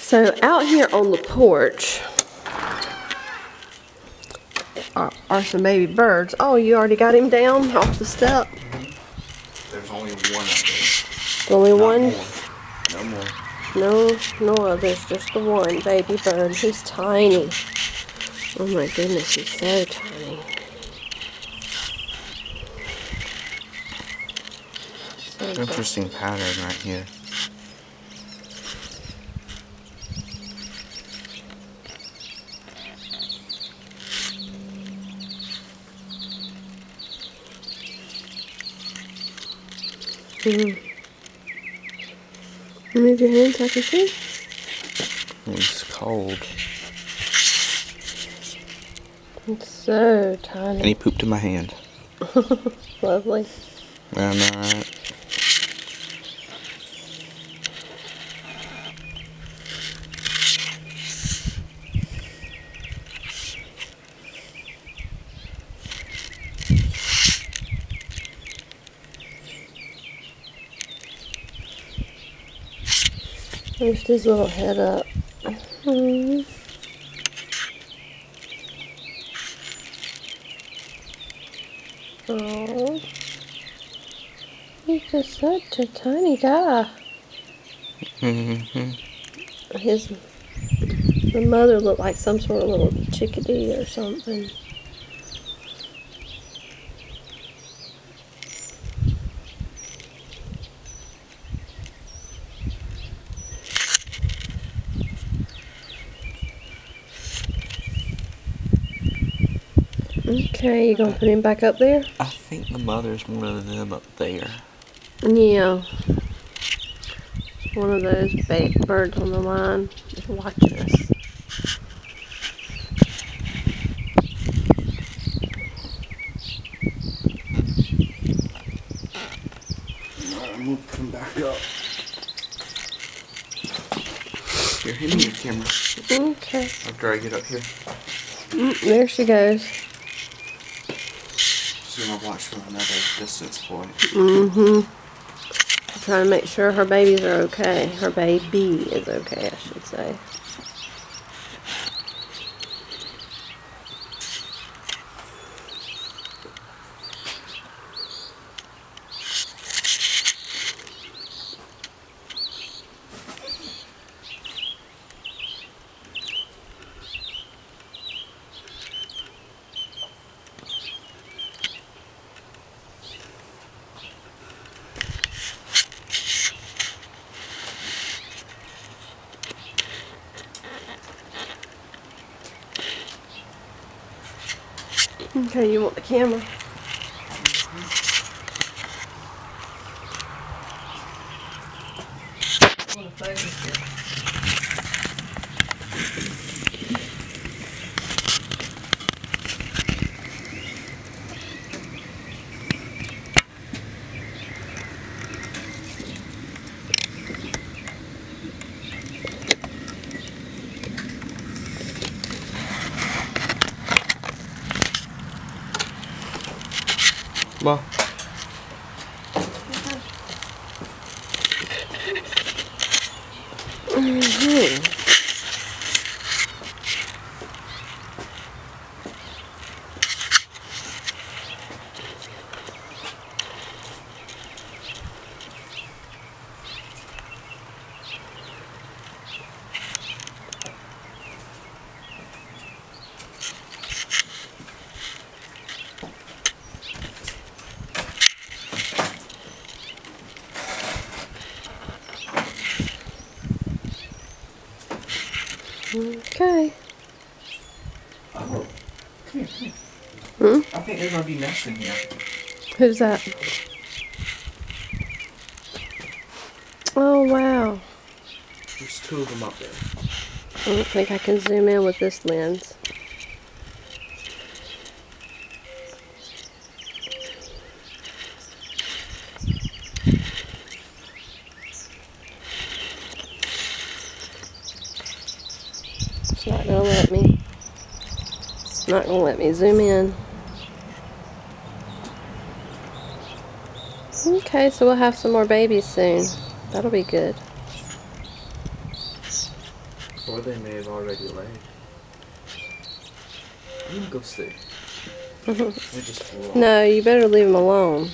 So out here on the porch are some baby birds. Oh, you already got him down off the step? There's only one up there. Only Not one? more. No more. No others, just the one baby bird. He's tiny. Oh my goodness, he's so tiny. So Interesting pattern right here. Move your hand so I can see. It's cold. It's so tiny. And he pooped in my hand. Lovely. I know, right? Lift his little head up. Oh, he's just such a tiny guy. The mother looked like some sort of little chickadee or something. Okay, you gonna put him back up there? I think the mother's one of them up there. Yeah. One of those baby birds on the line is watching us. Alright, I'm gonna put him back up. Here, hand me your camera. Okay. After I get up here. There she goes. So I'm gonna watch from another distance point. Trying to make sure her babies are okay. Her baby is okay, I should say. Okay, you want the camera? Want to focus it? Well. Okay. Oh. Come here. I think they're gonna be nesting here. Who's that? Oh, wow. There's two of them up there. I don't think I can zoom in with this lens. It's not gonna let me. It's not gonna let me zoom in. Okay, so we'll have some more babies soon. That'll be good. Or they may have already laid. You can go see. They just flew off. No, you better leave him alone.